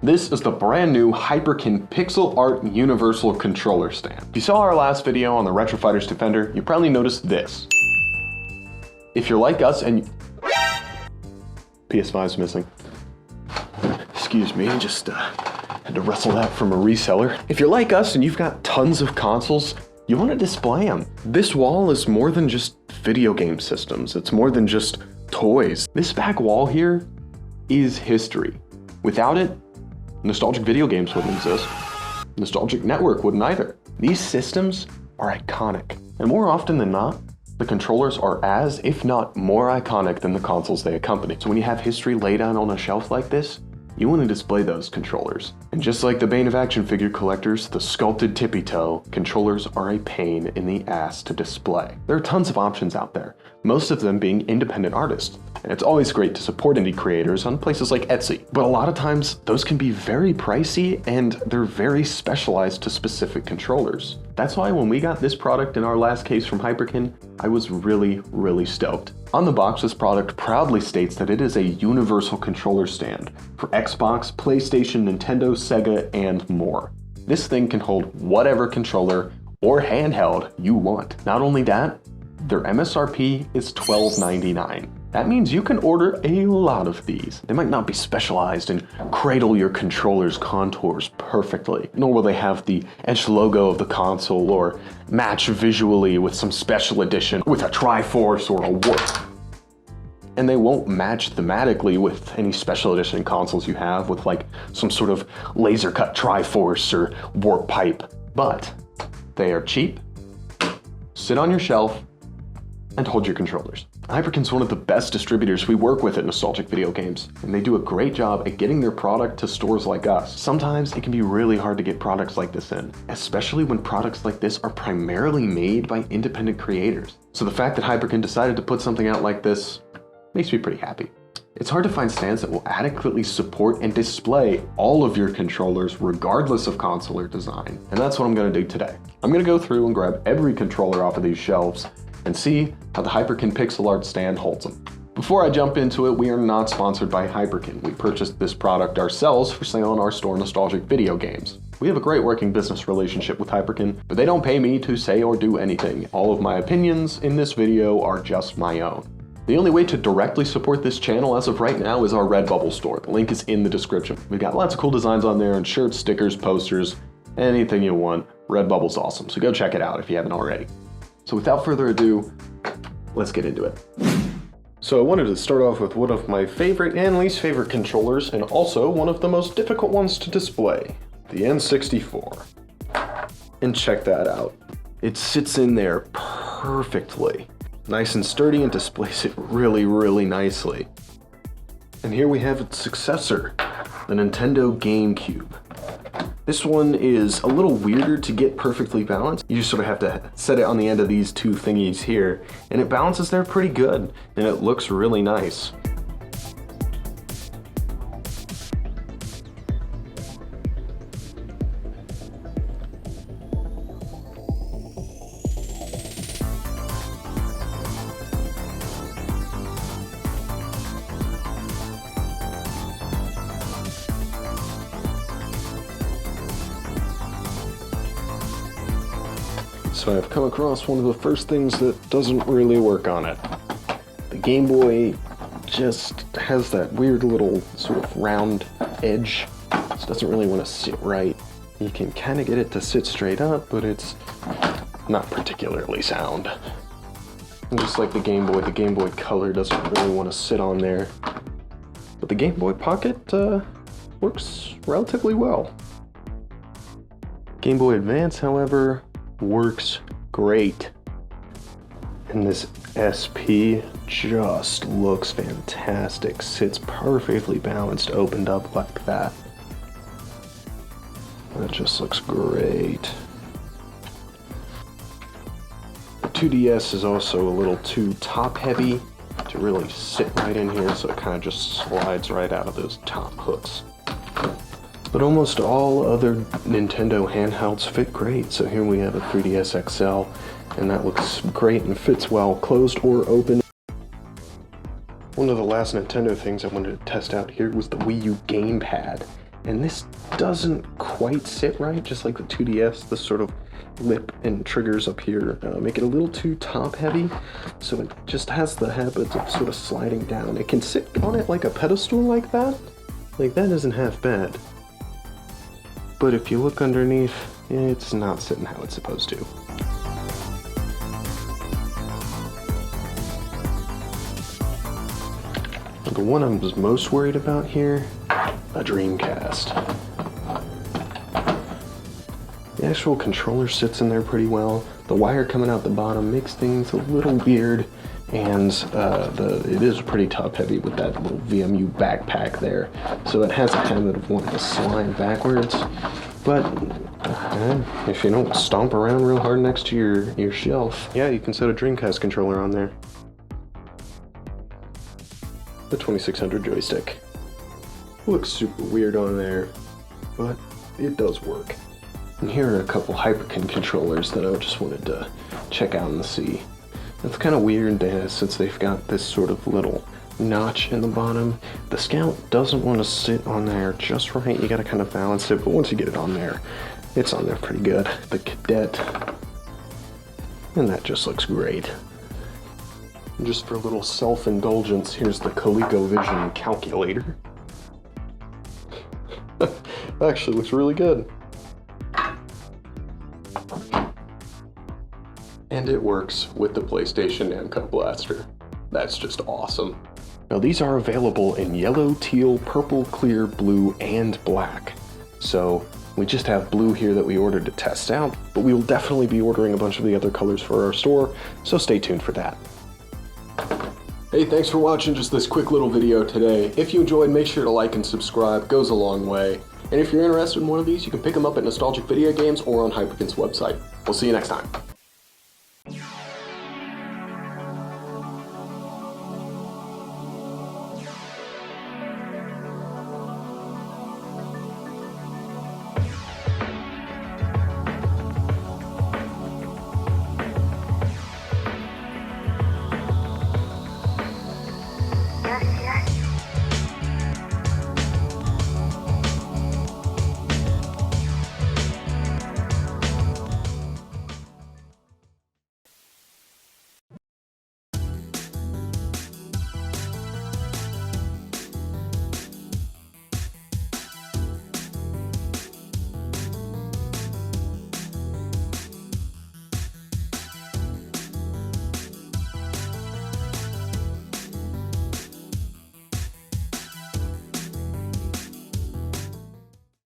This is the brand new Hyperkin Pixel Art Universal Controller Stand. If you saw our last video on the Retro Fighters Defender, you probably noticed this. If you're like us and PS5's missing. Excuse me, just had to wrestle that from a reseller. If you're like us and you've got tons of consoles, you want to display them. This wall is more than just video game systems. It's more than just toys. This back wall here is history. Without it, nostalgic video games wouldn't exist. Nostalgic Network wouldn't either. These systems are iconic. And more often than not, the controllers are as, if not more iconic than the consoles they accompany. So when you have history laid out on a shelf like this, you want to display those controllers. And just like the bane of action figure collectors, the sculpted tippy toe, controllers are a pain in the ass to display. There are tons of options out there, most of them being independent artists. And it's always great to support indie creators on places like Etsy. But a lot of times, those can be very pricey and they're very specialized to specific controllers. That's why when we got this product in our last case from Hyperkin, I was really stoked. On the box, this product proudly states that it is a universal controller stand for Xbox, PlayStation, Nintendo, Sega, and more. This thing can hold whatever controller or handheld you want. Not only that, their MSRP is $12.99. That means you can order a lot of these. They might not be specialized and cradle your controller's contours perfectly, nor will they have the etched logo of the console or match visually with some special edition with a Triforce or a Warp. And they won't match thematically with any special edition consoles you have with like some sort of laser cut Triforce or Warp pipe. But they are cheap, sit on your shelf, and hold your controllers. Hyperkin's one of the best distributors we work with at nostalgic video games, and they do a great job at getting their product to stores like us. Sometimes it can be really hard to get products like this in, especially when products like this are primarily made by independent creators. So the fact that Hyperkin decided to put something out like this makes me pretty happy. It's hard to find stands that will adequately support and display all of your controllers regardless of console or design, and that's what I'm gonna do today. I'm gonna go through and grab every controller off of these shelves and see how the Hyperkin pixel art stand holds them. Before I jump into it, we are not sponsored by Hyperkin. We purchased this product ourselves for sale in our store Nostalgic Video Games. We have a great working business relationship with Hyperkin, but they don't pay me to say or do anything. All of my opinions in this video are just my own. The only way to directly support this channel as of right now is our Redbubble store. The link is in the description. We've got lots of cool designs on there and shirts, stickers, posters, anything you want. Redbubble's awesome, so go check it out if you haven't already. So without further ado, let's get into it. So I wanted to start off with one of my favorite and least favorite controllers, and also one of the most difficult ones to display, the N64. And check that out. It sits in there perfectly. Nice and sturdy and displays it really nicely. And here we have its successor, the Nintendo GameCube. This one is a little weirder to get perfectly balanced. You just sort of have to set it on the end of these two thingies here, and it balances there pretty good, and it looks really nice. So I've come across one of the first things that doesn't really work on it. The Game Boy just has that weird little sort of round edge. It doesn't really want to sit right. You can kind of get it to sit straight up, but it's not particularly sound. And just like the Game Boy Color doesn't really want to sit on there. But the Game Boy Pocket works relatively well. Game Boy Advance, however, works great. And this SP just looks fantastic. Sits perfectly balanced, opened up like that. That just looks great. The 2DS is also a little too top heavy to really sit right in here, so it kind of just slides right out of those top hooks. But almost all other Nintendo handhelds fit great. So here we have a 3DS XL, and that looks great and fits well, closed or open. One of the last Nintendo things I wanted to test out here was the Wii U Game Pad. And this doesn't quite sit right, just like the 2DS. The sort of lip and triggers up here make it a little too top heavy, so it just has the habit of sort of sliding down. It can sit on it like a pedestal like that isn't half bad. But if you look underneath, it's not sitting how it's supposed to. The one I was most worried about here, a Dreamcast. The actual controller sits in there pretty well. The wire coming out the bottom makes things a little weird, and it is pretty top heavy with that little VMU backpack there. So it has a habit of wanting to slide backwards, but if you don't stomp around real hard next to your shelf, yeah, you can set a Dreamcast controller on there. The 2600 joystick. Looks super weird on there, but it does work. And here are a couple Hyperkin controllers that I just wanted to check out and see. It's kind of weird since they've got this sort of little notch in the bottom. The Scout doesn't want to sit on there just right. You gotta kind of balance it, but once you get it on there, it's on there pretty good. The Cadet, and that just looks great. And just for a little self-indulgence, here's the Colecovision Calculator. Actually looks really good. And it works with the PlayStation Namco Blaster. That's just awesome. Now these are available in yellow, teal, purple, clear, blue, and black. So we just have blue here that we ordered to test out, but we will definitely be ordering a bunch of the other colors for our store, so stay tuned for that. Hey, thanks for watching just this quick little video today. If you enjoyed, make sure to like and subscribe, it goes a long way. And if you're interested in one of these, you can pick them up at Nostalgic Video Games or on Hyperkin's website. We'll see you next time.